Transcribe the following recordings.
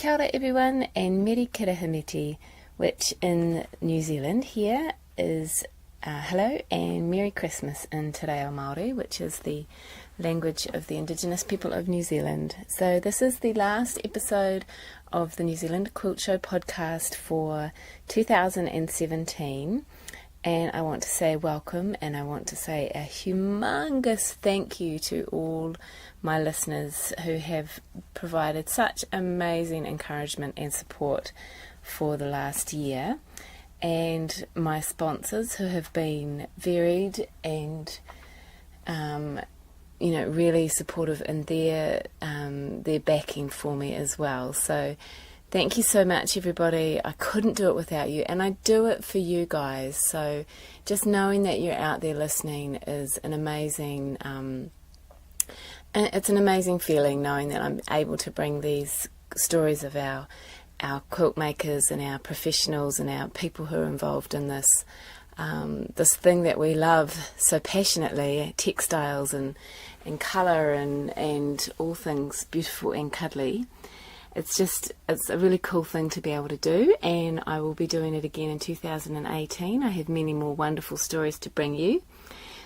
Kia ora everyone, and Meri Kirahimiti, which in New Zealand here is hello and Merry Christmas in Te Reo Māori, which is the language of the Indigenous people of New Zealand. So this is the last episode of the New Zealand Quilt Show podcast for 2017. And I want to say welcome, and I want to say a humongous thank you to all my listeners who have provided such amazing encouragement and support for the last year, and my sponsors who have been varied and really supportive in their backing for me as well. So thank you so much, everybody. I couldn't do it without you, and I do it for you guys. So just knowing that you're out there listening is an amazing, it's an amazing feeling, knowing that I'm able to bring these stories of our quilt makers and our professionals and our people who are involved in this thing that we love so passionately, textiles and colour and all things beautiful and cuddly. It's a really cool thing to be able to do, and I will be doing it again in 2018. I have many more wonderful stories to bring you,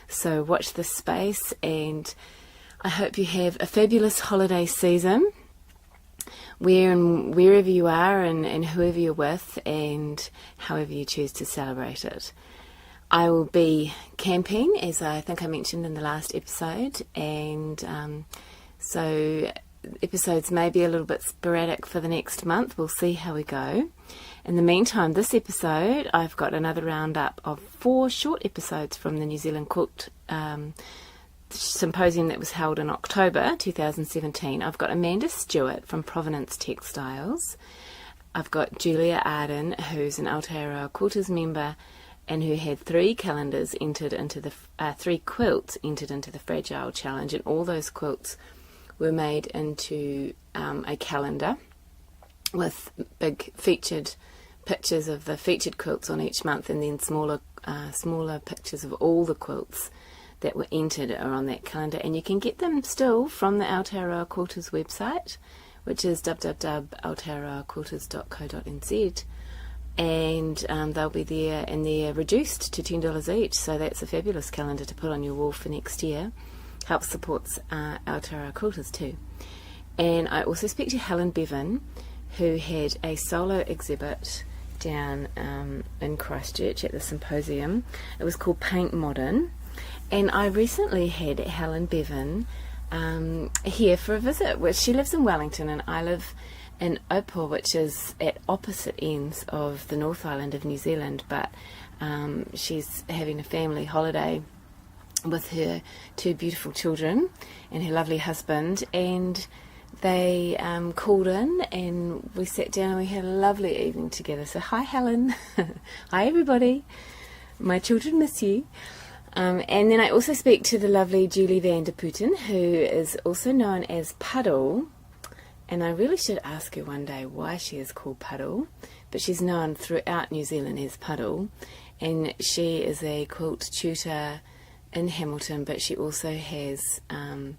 so watch this space, and I hope you have a fabulous holiday season wherever you are and whoever you're with and however you choose to celebrate it. I will be camping, as I think I mentioned in the last episode, and so episodes may be a little bit sporadic for the next month. We'll see how we go. In the meantime, this episode, I've got another roundup of 4 short episodes from the New Zealand Quilt Symposium that was held in October 2017. I've got Amanda Stewart from Provenance Textiles. I've got Julia Arden, who's an Aotearoa Quilters member and who had 3 calendars entered into the 3 quilts entered into the Fragile Challenge, and all those quilts were made into a calendar with big featured pictures of the featured quilts on each month, and then smaller pictures of all the quilts that were entered are on that calendar. And you can get them still from the Aotearoa Quilters website, which is www.aotearoaquilters.co.nz, and they'll be there, and they're reduced to $10 each, so that's a fabulous calendar to put on your wall for next year. Helps supports Aotearoa Quilters too. And I also speak to Helen Beaven, who had a solo exhibit down in Christchurch at the symposium. It was called Paint Modern, and I recently had Helen Beaven here for a visit, which she lives in Wellington and I live in Aotearoa, which is at opposite ends of the North Island of New Zealand, but she's having a family holiday with her 2 beautiful children and her lovely husband, and they called in and we sat down and we had a lovely evening together. So hi Helen. Hi everybody, my children miss you. And then I also speak to the lovely Julie van der Putten, who is also known as Puddle, and I really should ask her one day why she is called Puddle, but she's known throughout New Zealand as Puddle, and she is a quilt tutor in Hamilton, but she also has a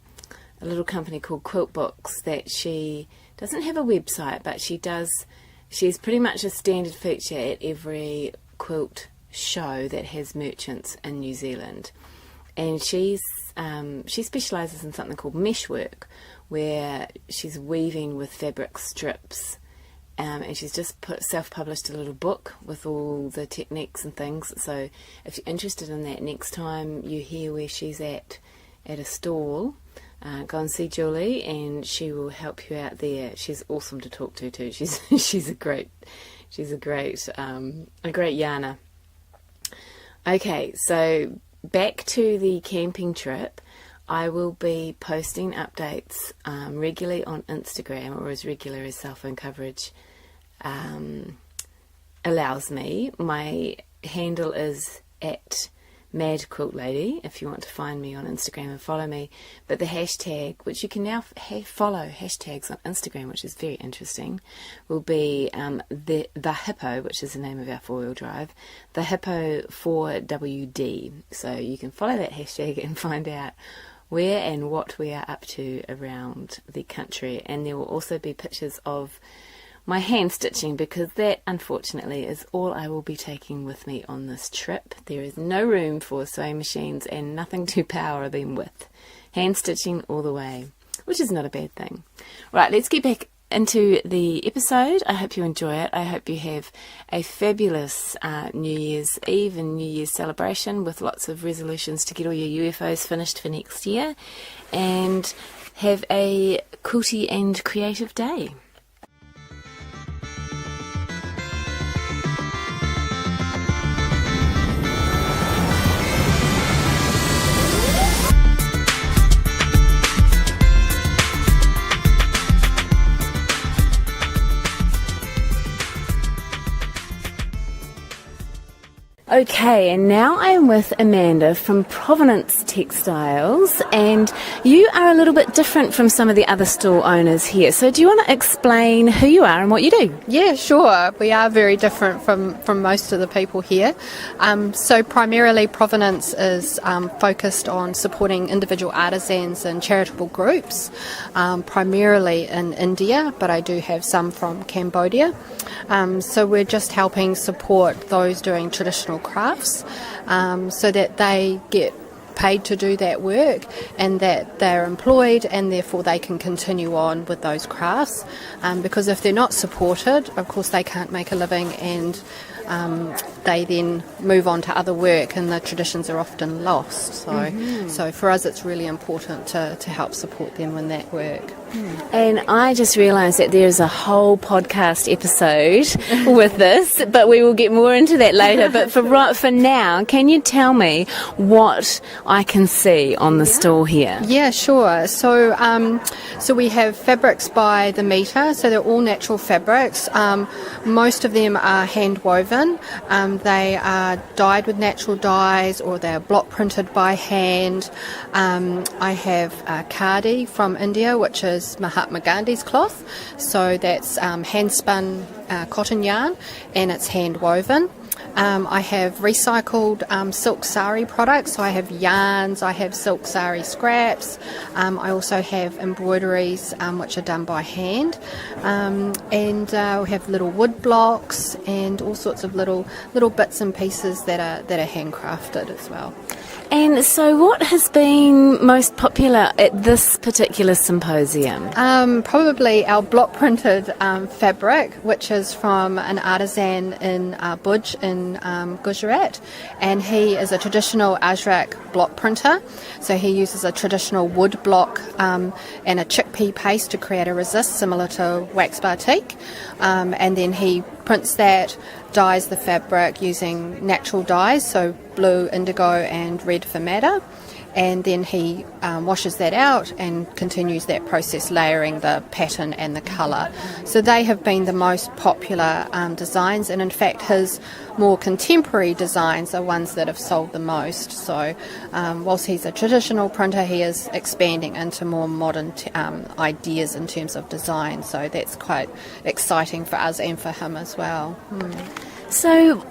little company called Quilt Books that she doesn't have a website, but she's pretty much a standard feature at every quilt show that has merchants in New Zealand, and she specialises in something called meshwork, where she's weaving with fabric strips, and she's just self-published a little book with all the techniques and things. So if you're interested in that, next time you hear where she's at a stall, go and see Julie and she will help you out there. She's awesome to talk to too. She's a great yarner. Okay, so back to the camping trip. I will be posting updates regularly on Instagram, or as regular as cell phone coverage allows me. My handle is at Mad Quilt Lady if you want to find me on Instagram and follow me. But the hashtag, which you can now follow hashtags on Instagram, which is very interesting, will be the Hippo, which is the name of our 4-wheel drive, the Hippo 4WD. So you can follow that hashtag and find out where and what we are up to around the country. And there will also be pictures of my hand stitching, because that unfortunately is all I will be taking with me on this trip. There is no room for sewing machines and nothing to power them with. Hand stitching all the way, which is not a bad thing. Right, let's get back into the episode. I hope you enjoy it. I hope you have a fabulous New Year's Eve and New Year's celebration with lots of resolutions to get all your UFOs finished for next year, and have a quilty and creative day. Okay, and now I'm with Amanda from Provenance Textiles, and you are a little bit different from some of the other stall owners here. So do you want to explain who you are and what you do? Yeah, sure. We are very different from most of the people here. So primarily Provenance is focused on supporting individual artisans and charitable groups, primarily in India, but I do have some from Cambodia. So we're just helping support those doing traditional crafts, so that they get paid to do that work and that they're employed, and therefore they can continue on with those crafts, because if they're not supported, of course they can't make a living, and they then move on to other work and the traditions are often lost. So for us it's really important to help support them in that work. And I just realised that there's a whole podcast episode with this, but we will get more into that later. But for now, can you tell me what I can see on the stall here? Yeah, sure. So we have fabrics by the metre, so they're all natural fabrics. Most of them are hand woven. They are dyed with natural dyes, or they're block printed by hand. I have khadi from India, which is Mahatma Gandhi's cloth. So that's hand spun cotton yarn, and it's hand woven. I have recycled silk sari products, so I have yarns, I have silk sari scraps, I also have embroideries which are done by hand, and we have little wood blocks and all sorts of little bits and pieces that are handcrafted as well. And so what has been most popular at this particular symposium? Probably our block printed fabric, which is from an artisan in Bhuj in Gujarat, and he is a traditional Ajrak block printer. So he uses a traditional wood block and a chickpea paste to create a resist similar to wax batik, and then he prints that, dyes the fabric using natural dyes, so blue, indigo and red for madder, and then he washes that out and continues that process, layering the pattern and the colour. So they have been the most popular designs, and in fact his more contemporary designs are ones that have sold the most. So whilst he's a traditional printer, he is expanding into more modern ideas in terms of design, so that's quite exciting for us and for him as well. So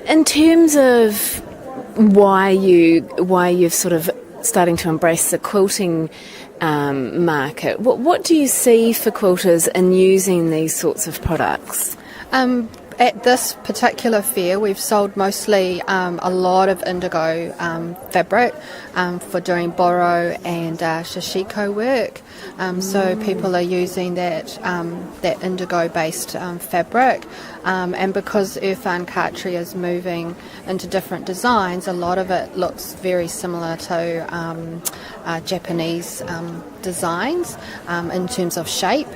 in terms of why you're sort of starting to embrace the quilting market, what do you see for quilters in using these sorts of products? At this particular fair, we've sold mostly a lot of indigo fabric for doing boro and shashiko work. So people are using that indigo-based fabric, and because Irfan Khatri is moving into different designs, a lot of it looks very similar to Japanese designs in terms of shape.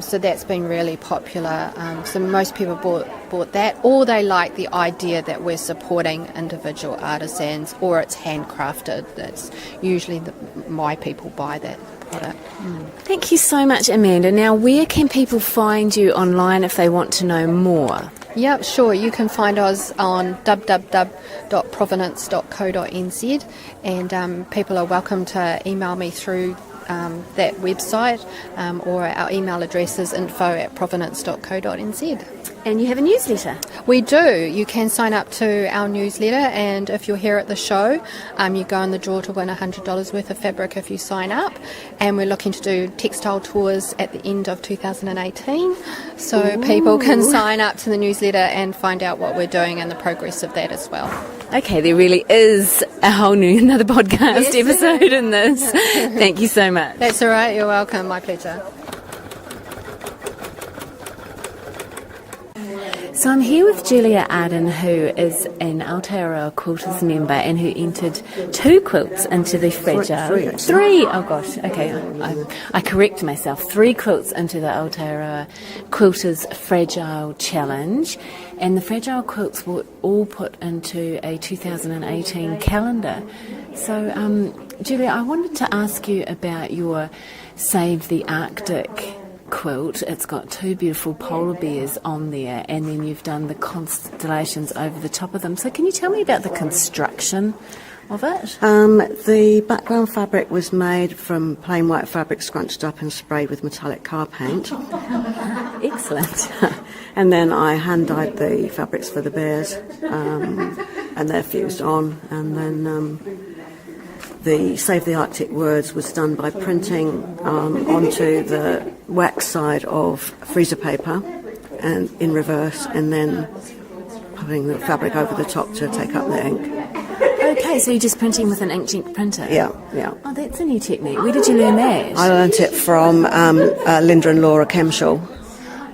So that's been really popular. So most people bought that, or they like the idea that we're supporting individual artisans, or it's handcrafted. That's usually why people buy that product. Thank you so much, Amanda. Now, where can people find you online if they want to know more? Yep, sure. You can find us on www.provenance.co.nz, and people are welcome to email me through that website, or our email address is info@provenance.co.nz. And you have a newsletter? We do. You can sign up to our newsletter, and if you're here at the show, you go in the draw to win $100 worth of fabric if you sign up. And we're looking to do textile tours at the end of 2018, so people can sign up to the newsletter and find out what we're doing and the progress of that as well. Okay, there really is a whole new another podcast episode in this. Thank you so much. That's all right. You're welcome. My pleasure. So I'm here with Julia Arden, who is an Aotearoa Quilters member and who entered 2 quilts into the fragile... Three! Oh gosh, okay, I correct myself. 3 quilts into the Aotearoa Quilters Fragile Challenge, and the fragile quilts were all put into a 2018 calendar. So, Julia, I wanted to ask you about your Save the Arctic quilt. It's got 2 beautiful polar bears on there, and then you've done the constellations over the top of them. So can you tell me about the construction of it? The background fabric was made from plain white fabric scrunched up and sprayed with metallic car paint. Excellent. And then I hand dyed the fabrics for the bears, and they're fused on, and then the Save the Arctic words was done by printing onto the wax side of freezer paper and in reverse, and then putting the fabric over the top to take up the ink. Okay, so you're just printing with an inkjet printer? Yeah. Oh, that's a new technique. Where did you learn that? I learnt it from Linda and Laura Kemshall.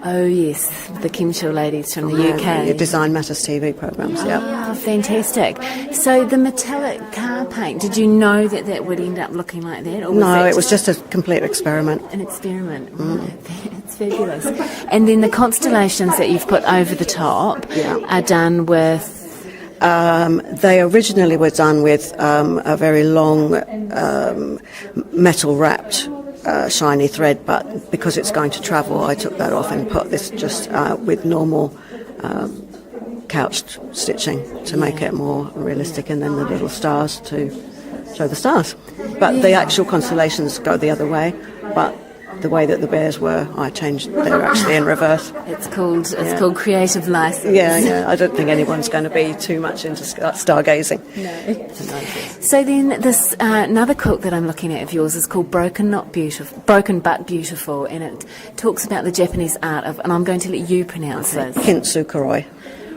Oh yes, the Kemshall ladies from the UK. Design Matters TV programmes, Oh, fantastic. So the metallic car paint, did you know that that would end up looking like that? Or was No, that it was just a complete experiment. An experiment. It's fabulous. And then the constellations that you've put over the top are done with... They originally were done with a very long metal-wrapped shiny thread, but because it's going to travel, I took that off and put this just with normal couched stitching to make it more realistic, and then the little stars to show the stars. But the actual constellations go the other way, but the way that the bears were, I changed. They're actually in reverse. It's called creative license. Yeah. I don't think anyone's going to be too much into stargazing. No. So then, this another quilt that I'm looking at of yours is called Broken But Beautiful, and it talks about the Japanese art of, and I'm going to let you pronounce this. Kintsukuroi.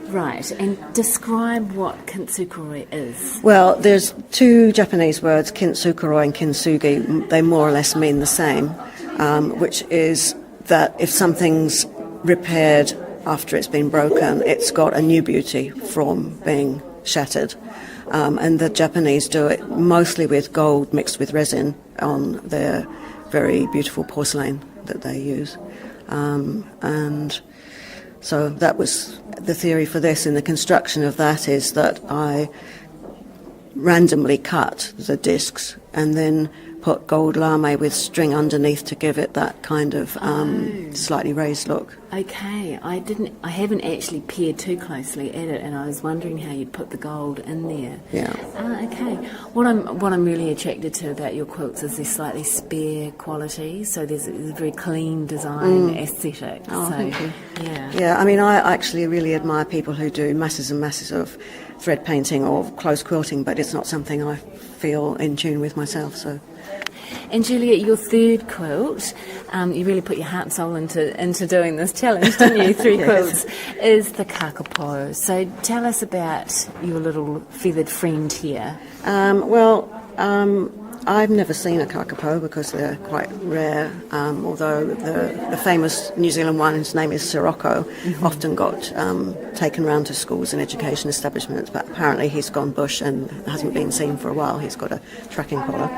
Right, and describe what kintsukuroi is. Well, there's 2 Japanese words, kintsukuroi and kintsugi. They more or less mean the same. Which is that if something's repaired after it's been broken, it's got a new beauty from being shattered. And the Japanese do it mostly with gold mixed with resin on their very beautiful porcelain that they use. And so that was the theory for this, and the construction of that is that I randomly cut the discs and then put gold lame with string underneath to give it that kind of slightly raised look. Okay, I haven't actually peered too closely at it, and I was wondering how you'd put the gold in there. Yeah. Okay. What I'm really attracted to about your quilts is their slightly spare quality. So there's a very clean design aesthetic. Oh, thank you. Yeah. Yeah. I mean, I actually really admire people who do masses and masses of thread painting or close quilting, but it's not something I feel in tune with myself. So. And Julia, your 3rd quilt, you really put your heart and soul into doing this challenge, didn't you? 3 quilts, is the kakapo. So tell us about your little feathered friend here. I've never seen a kakapo because they're quite rare, although the famous New Zealand one, his name is Sirocco, often got taken around to schools and education establishments, but apparently he's gone bush and hasn't been seen for a while. He's got a tracking collar.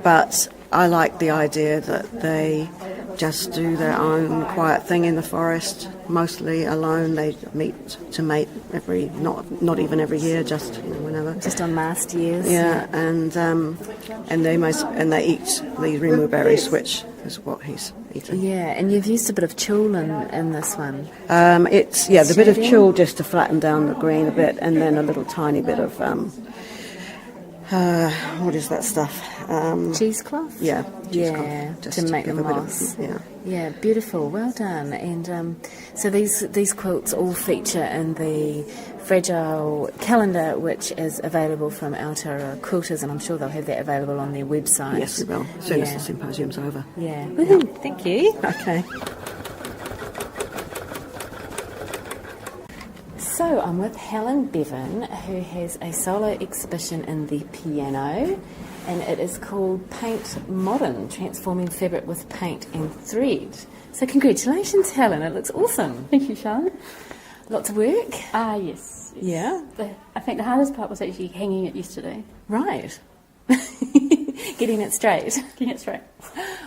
But I like the idea that they just do their own quiet thing in the forest, mostly alone. They meet to mate not even every year, just whenever. Just on mast years. Yeah, and they eat the rimu berries, which is what he's eating. Yeah, and you've used a bit of tulle in this one. It's the bit of tulle just to flatten down the green a bit, and then a little tiny bit of what is that stuff? Cheesecloth? Yeah. Yeah, Just to make the give a bit of- moss. yeah. Yeah, beautiful. Well done. And so these quilts all feature in the fragile calendar, which is available from Aotearoa Quilters, and I'm sure they'll have that available on their website. Yes, we will, as soon as the symposium's over. Yeah. Woohoo, thank you. Okay. So I'm with Helen Beaven, who has a solo exhibition in the piano, and it is called Paint Modern, Transforming Fabric with Paint and Thread. So congratulations, Helen, it looks awesome. Thank you, Charlotte. Lots of work? Yes. Yeah. I think the hardest part was actually hanging it yesterday. Right. Getting it straight. Getting it straight.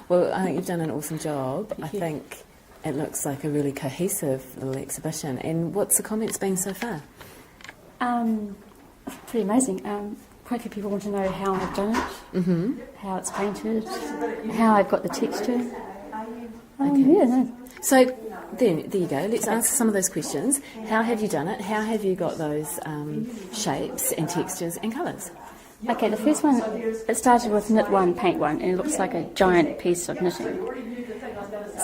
Well, I think you've done an awesome job. Thank I you. think it looks like a really cohesive little exhibition. And what's the comments been so far? Pretty amazing. Quite a few people want to know how I've done it, how it's painted, how I've got the texture. Yeah, no. So then, there you go. Let's answer some of those questions. How have you done it? How have you got those shapes and textures and colours? Okay, the first one, it started with knit one, paint one, and it looks like a giant piece of knitting.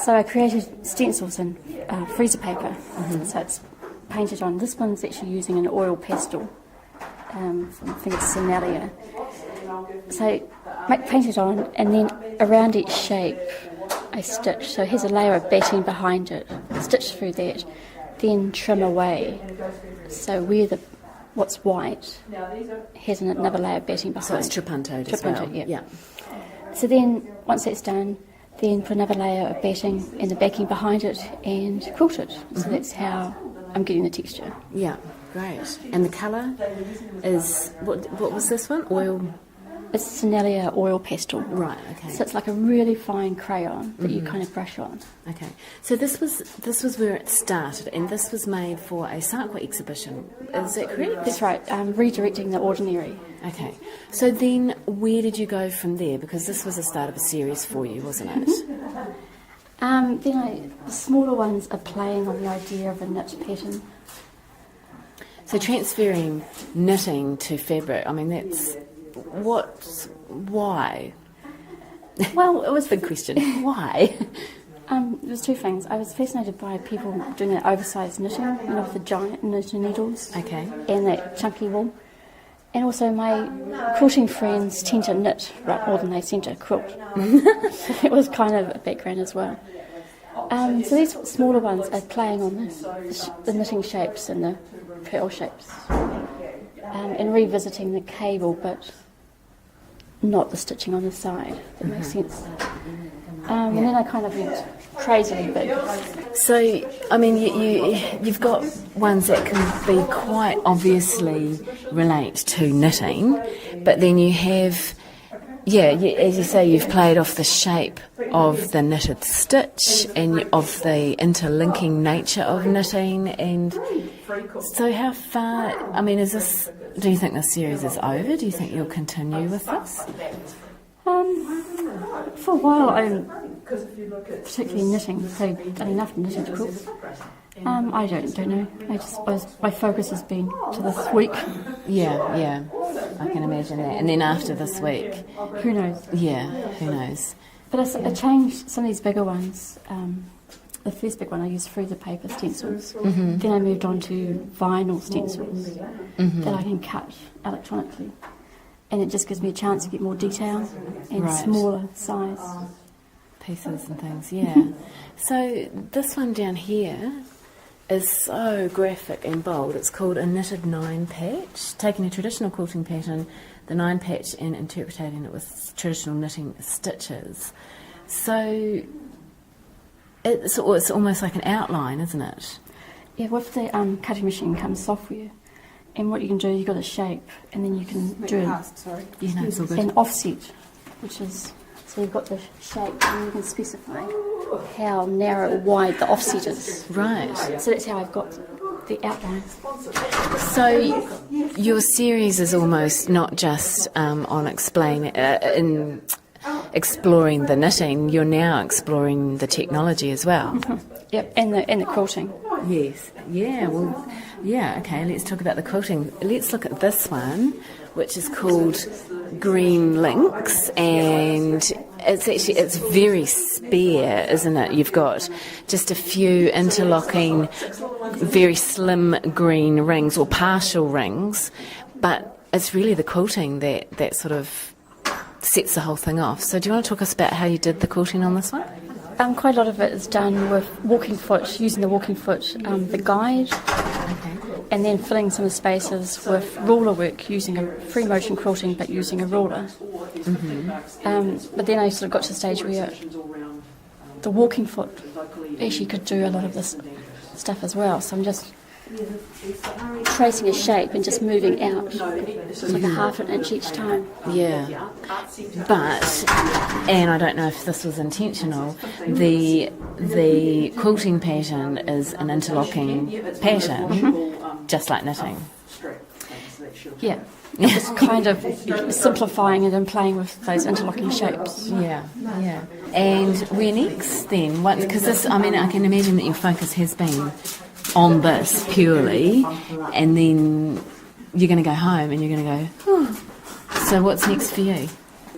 So I created stencils in freezer paper, so it's painted on. This one's actually using an oil pastel. I think it's Sinalia. So paint it on, and then around each shape I stitch. So here's a layer of batting behind it. Stitch through that, then trim away. So where what's white has another layer of batting behind. So it's trapuntoed as well. Yeah. So then once that's done, then put another layer of batting and the backing behind it and quilt it. So that's how I'm getting the texture. Yeah, great. And the colour is, what was this one? Oil? It's Sinalia oil pastel. Right, okay. So it's like a really fine crayon that you kind of brush on. Okay. So this was where it started, and this was made for a Sakwa exhibition. Is that correct? That's right, redirecting the ordinary. Okay. So then where did you go from there? Because this was the start of a series for you, wasn't it? Then the smaller ones are playing on the idea of a knit pattern. So transferring knitting to fabric, I mean, that's... Why? Well, it was Big question. Why? There was two things. I was fascinated by people doing that oversized knitting, with the giant knitting needles. Okay. And that chunky wool. And also my quilting friends tend to knit more than they seem to quilt. So it was kind of a background as well. So these smaller ones are playing on the knitting shapes and the pearl shapes. And revisiting the cable, but not the stitching on the side. That makes sense. And then I kind of went crazily big. So, I mean, you've got ones that can be quite obviously relate to knitting, but then you have, as you say, you've played off the shape of the knitted stitch and of the interlinking nature of knitting. And so how far, I mean, do you think this series is over? Do you think you'll continue with this? For a while, I'm particularly knitting, so done enough knitting to quilt. I don't know. My focus has been to this week. Yeah, I can imagine that. And then after this week, Who knows? yeah, who knows? But I changed some of these bigger ones. The first big one I used freezer paper stencils. Then I moved on to vinyl stencils that I can cut electronically. And it just gives me a chance to get more detail and Right. smaller size. Pieces and things, yeah. So this one down here is so graphic and bold. It's called a knitted 9 patch, taking a traditional quilting pattern, the 9 patch, and interpreting it with traditional knitting stitches. So it's almost like an outline, isn't it? Yeah, with the cutting machine comes software. And what you can do, you've got a shape, and then you can do It's all good. an offset, which is, so you've got the shape, and you can specify how narrow or wide the offset is. Right. So that's how I've got the outline. So your series is almost not just on exploring the knitting. You're now exploring the technology as well. Yep, and the quilting. Yes. Yeah. Well. Yeah. Okay. Let's talk about the quilting. Let's look at this one, which is called Green Links, and it's very spare, isn't it? You've got just a few interlocking, very slim green rings or partial rings, but it's really the quilting that sort of sets the whole thing off. So do you want to talk us about how you did the quilting on this one? Quite a lot of it is done with walking foot, using the walking foot, the guide, and then filling some spaces with ruler work, using a free motion quilting but using a ruler. But then I sort of got to the stage where the walking foot actually could do a lot of this stuff as well. So I'm just tracing a shape and just moving out. It's like a half an inch each time. Yeah. But, and I don't know if this was intentional, the quilting pattern is an interlocking pattern, just like knitting. Yeah. Just kind of simplifying it and playing with those interlocking shapes. Yeah. And where next then? Because this, I mean, I can imagine that your focus has been on this purely, and then you're going to go home and you're going to go, oh. So what's next for you?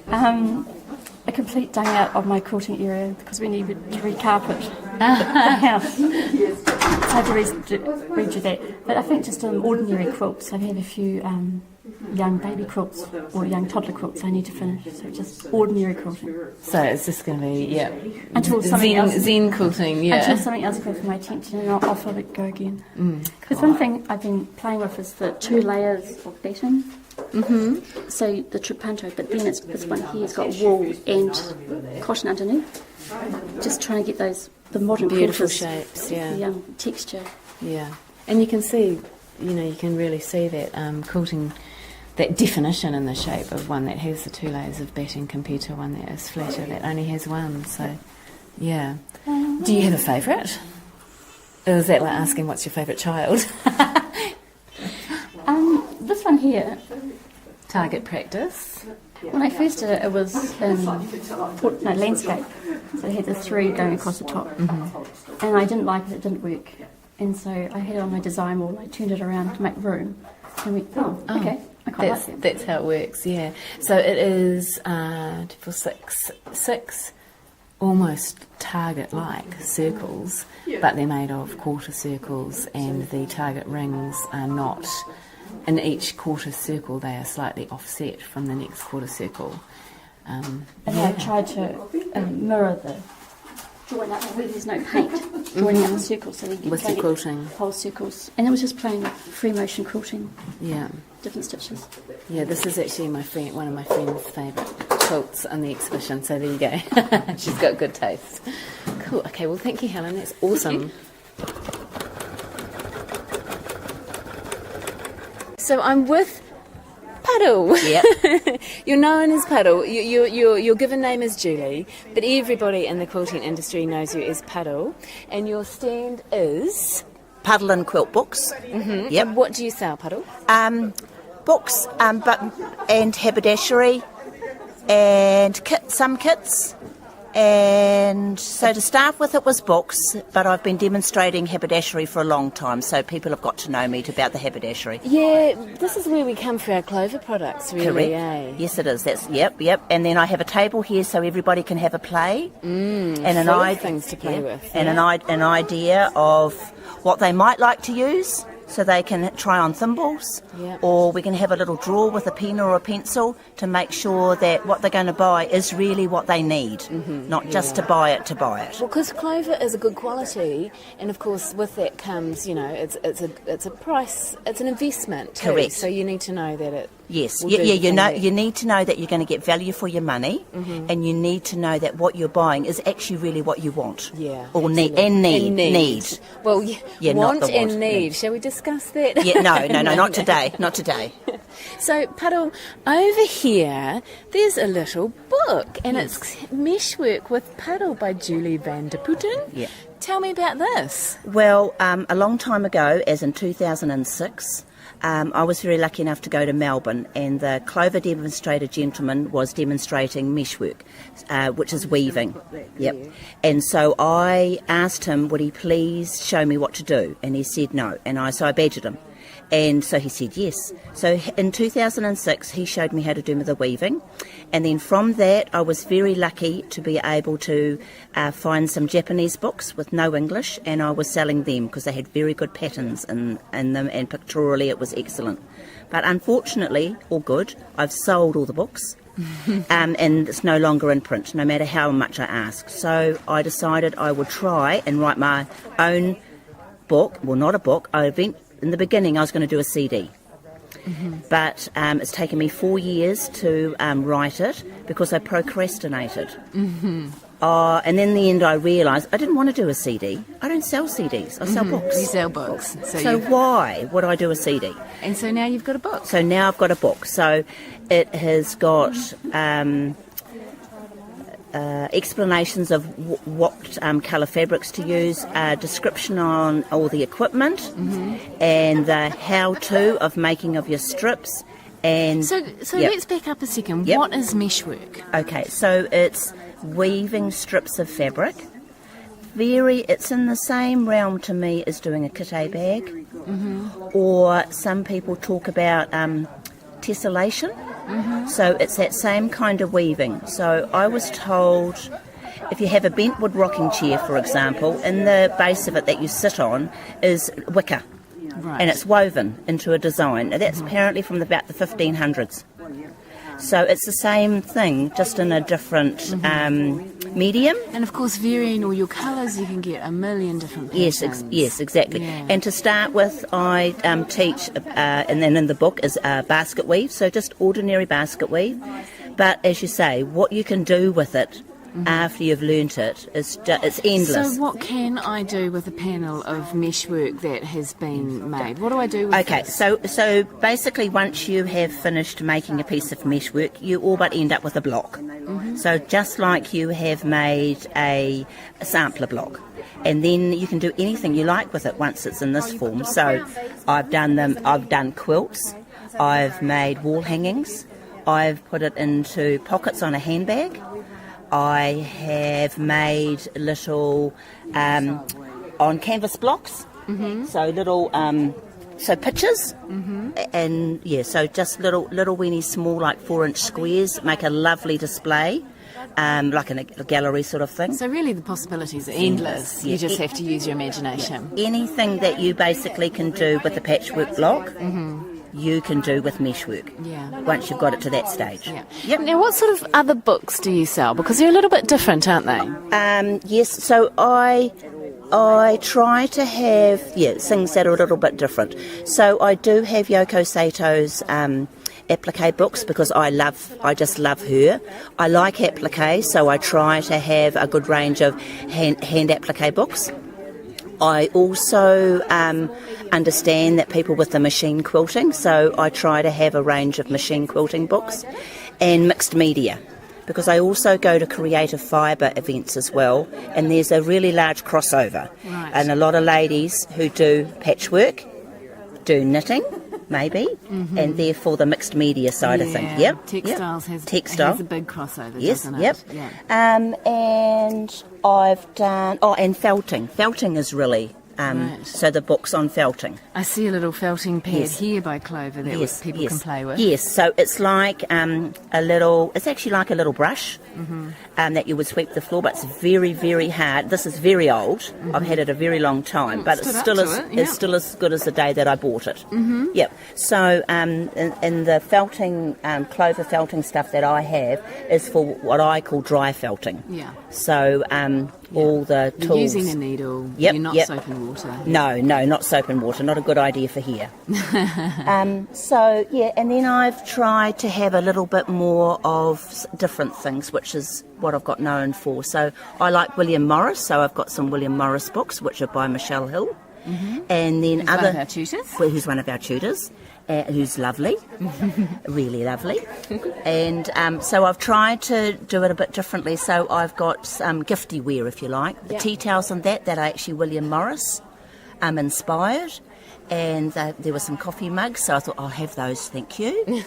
A complete dung out of my quilting area because we needed to recarpet the house. So I had to redo that. But I think just ordinary quilts. I've had a few young baby quilts or young toddler quilts I need to finish. So just ordinary quilting. So it's just going to be, until something else, Zen quilting, until something else calls for my attention, and I'll let it go again. Because one thing I've been playing with is the 2 layers of batten. So the tripanto, but then it's this one here has got wool and cotton underneath. Just trying to get the modern beautiful quilters, shapes, yeah. The texture. Yeah, and you can see, you can really see that quilting, that definition in the shape of one that has the 2 layers of batting compared to one that is flatter that only has one. So, yeah. Do you have a favourite? Or is that like asking what's your favourite child? This one here. Target practice. When I first did it, it was in landscape. So it had the 3 going across the top. And I didn't like it, it didn't work. And so I had it on my design wall, I turned it around to make room. And went, okay, I quite like that. That's how it works, yeah. So it is for six almost target-like circles, but they're made of quarter circles, and the target rings are not in each quarter circle, they are slightly offset from the next quarter circle. And I tried to mirror the drawing up where there's no paint, drawing out the circles so that you with the quilting whole circles. And it was just playing with free motion quilting. Yeah. Different stitches. Yeah, this is actually one of my friend's favourite quilts on the exhibition, so there you go. She's got good taste. Cool. Okay, well thank you, Helen, that's awesome. So I'm with Puddle. Yep. You're known as Puddle. Your given name is Julie, but everybody in the quilting industry knows you as Puddle. And your stand is Puddle and quilt books. Yep. Yep. And what do you sell, Puddle? Books, and haberdashery, and some kits. And so to start with, it was books, but I've been demonstrating haberdashery for a long time, so people have got to know me about the haberdashery. Yeah, this is where we come for our clover products, really, Correct. eh? Yes, it is. That's yep. And then I have a table here so everybody can have a play And of things to play with. and an idea of what they might like to use. So they can try on thimbles, or we can have a little drawer with a pen or a pencil to make sure that what they're going to buy is really what they need, not just to buy it. Well, because clover is a good quality, and of course with that comes, it's a price, it's an investment too. Correct. So you need to know that it. Yes, will do the you thing know, that- you need to know that you're going to get value for your money, and you need to know that what you're buying is actually really what you want. Yeah, or need. Well, Yeah, want not the want, and need. need. Shall we discuss that? Yeah, no, not today, not today. So, Puddle, over here, there's a little book, and it's Meshwork with Puddle by Julie van der Putten. Yeah. Tell me about this. Well, a long time ago, as in 2006, I was very lucky enough to go to Melbourne, and the clover demonstrator gentleman was demonstrating meshwork, which is weaving. Yep. And so I asked him, would he please show me what to do? And he said no. And so I badgered him. And so he said yes. So in 2006, he showed me how to do the weaving. And then from that, I was very lucky to be able to find some Japanese books with no English, and I was selling them because they had very good patterns in them, and pictorially it was excellent. But unfortunately, or good, I've sold all the books. And it's no longer in print, no matter how much I ask. So I decided I would try and write my own book. Well, not a book. In the beginning, I was going to do a CD. But it's taken me 4 years to write it because I procrastinated. And in the end, I realised I didn't want to do a CD. I don't sell CDs. I sell books. You sell books. So why would I do a CD? And so now you've got a book. So now I've got a book. So it has got explanations of what colour fabrics to use, description on all the equipment, and the how-to of making of your strips. And So let's back up a second. Yep. What is meshwork? Okay, so it's weaving strips of fabric. It's in the same realm to me as doing a kite bag, or some people talk about tessellation. So it's that same kind of weaving. So I was told, if you have a bentwood rocking chair, for example, in the base of it that you sit on is wicker, and it's woven into a design. Now, that's apparently from about the 1500s. So it's the same thing, just in a different medium. And of course, varying all your colours, you can get a million different patterns. Yes, exactly. Yeah. And to start with, I teach, and then in the book is basket weave, so just ordinary basket weave. But as you say, what you can do with it after you've learnt it is it's endless. So what can I do with a panel of meshwork that has been made? What do I do with this? So basically, once you have finished making a piece of meshwork, you all but end up with a block. So just like you have made a sampler block, and then you can do anything you like with it once it's in this form. So I've done quilts, I've made wall hangings, I've put it into pockets on a handbag, I have made little on canvas blocks, so little pictures, and so just little weeny small, like 4-inch squares, make a lovely display, like in a gallery sort of thing. So really the possibilities are endless. You just have to use your imagination. Anything that you basically can do with a patchwork block, you can do with meshwork. Once you've got it to that stage. Now, what sort of other books do you sell? Because they're a little bit different, aren't they? Yes. So I try to have things that are a little bit different. So I do have Yoko Sato's applique books because I just love her. I like applique, so I try to have a good range of hand applique books. I also understand that people with the machine quilting, so I try to have a range of machine quilting books and mixed media, because I also go to creative fibre events as well, and there's a really large crossover. And a lot of ladies who do patchwork, do knitting, maybe, and therefore the mixed media side of things. Textiles has a big crossover, doesn't it? And I've done and felting. Felting is really so the books on felting. I see a little felting pad here by Clover that people can play with. Yes, so it's like it's actually like a little brush that you would sweep the floor, but it's very, very hard. This is very old. I've had it a very long time, but it's still as good as the day that I bought it. So in the felting, Clover felting stuff that I have is for what I call dry felting. So all the tools. You're using a needle. You're not soap and water. No, not soap and water. Not a good idea for here. And then I've tried to have a little bit more of different things, which is what I've got known for. So I like William Morris, so I've got some William Morris books, which are by Michelle Hill. And then who's one of our tutors, who's lovely, really lovely. And so I've tried to do it a bit differently. So I've got some gifty wear, if you like. The tea towels and that are actually William Morris. inspired. And there were some coffee mugs, so I thought, I'll have those, thank you.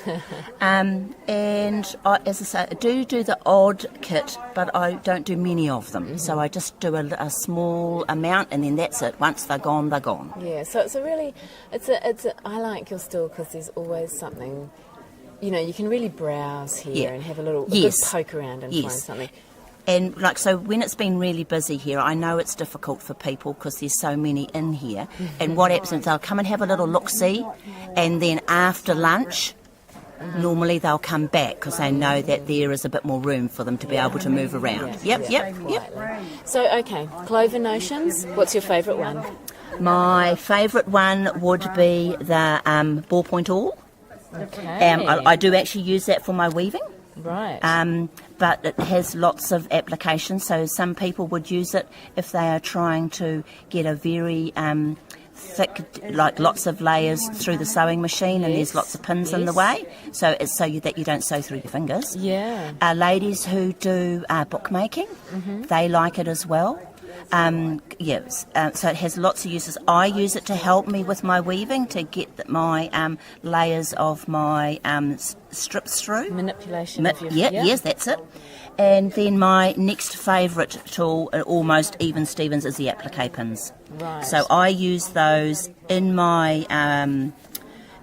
And as I say, I do the odd kit, but I don't do many of them. So I just do a small amount, and then that's it. Once they're gone, they're gone. Yeah, so I like your store because there's always something, you can really browse here and have a good poke around and find something. And so when it's been really busy here, I know it's difficult for people because there's so many in here. And what happens is they'll come and have a little look-see, and then after lunch, normally they'll come back because they know that there is a bit more room for them to be able to move around. Yep. So, okay, Clover Notions, what's your favourite one? My favourite one would be the ballpoint awl. Okay. I do actually use that for my weaving. Right. But it has lots of applications, so some people would use it if they are trying to get a very thick, like lots of layers through the sewing machine, and there's lots of pins in the way, so it's that you don't sew through your fingers. Yeah. Ladies who do bookmaking, they like it as well. So it has lots of uses. I use it to help me with my weaving, to get my layers of my strips through. Manipulation of your... Yes, that's it. And then my next favourite tool, almost even Stevens, is the applique pins. Right. So I use those in my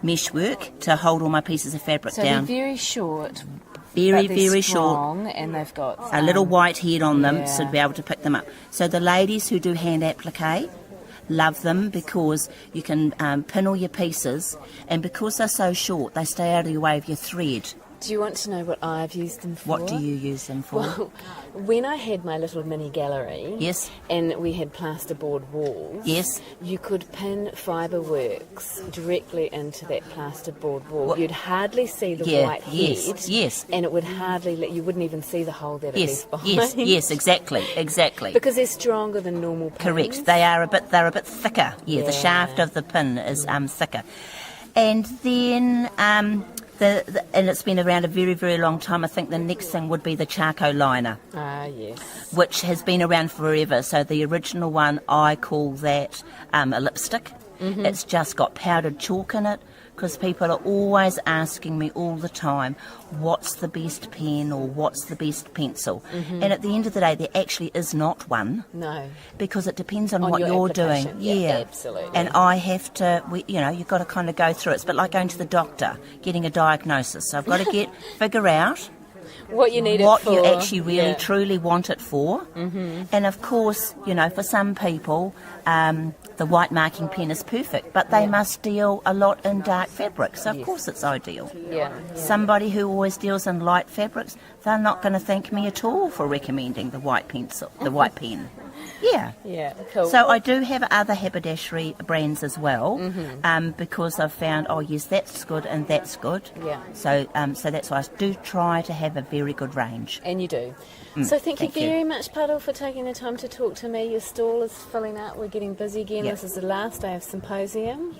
mesh work to hold all my pieces of fabric down. So they're very short. Very strong, short. And they've got a little white head on them, so to be able to pick them up. So the ladies who do hand applique love them because you can pin all your pieces, and because they're so short, they stay out of your way of your thread. Do you want to know what I've used them for? What do you use them for? Well, when I had my little mini gallery, yes, and we had plasterboard walls, yes, you could pin fibre works directly into that plasterboard wall. You'd hardly see the white head, yes, and it would you wouldn't even see the hole that it left behind. Yes, exactly. Because they're stronger than normal pins. Correct. They're a bit thicker. Yeah, the shaft of the pin is thicker, and then. And it's been around a very, very long time. I think the next thing would be the charcoal liner. Ah, yes. Which has been around forever. So the original one, I call that a lipstick. It's just got powdered chalk in it, because people are always asking me all the time, what's the best pen or what's the best pencil? And at the end of the day, there actually is not one. No. Because it depends on what you're doing. Yeah, absolutely. And I have to, you've got to kind of go through it. It's a bit like going to the doctor, getting a diagnosis. So I've got to figure out what you need what it for. You actually really truly want it for. And of course, for some people, the white marking pen is perfect, but they must deal a lot in dark fabrics, so of course it's ideal. Somebody who always deals in light fabrics, they're not going to thank me at all for recommending the white pencil, the white pen. Yeah, cool. So I do have other haberdashery brands as well, because I've found, that's good and that's good. Yeah. So that's why I do try to have a very good range. And you do. So thank you very much, Puddle, for taking the time to talk to me. Your stall is filling up. We're getting busy again. This is the last day of Symposium.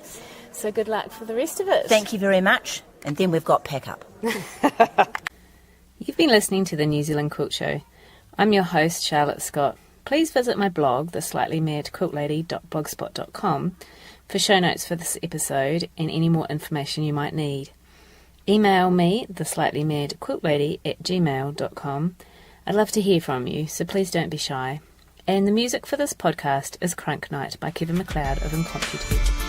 So good luck for the rest of it. Thank you very much. And then we've got pack up. You've been listening to the New Zealand Quilt Show. I'm your host, Charlotte Scott. Please visit my blog, theslightlymadquiltlady.blogspot.com, for show notes for this episode and any more information you might need. Email me, theslightlymadquiltlady@gmail.com. I'd love to hear from you, so please don't be shy. And the music for this podcast is Crunk Night by Kevin MacLeod of Incompetech.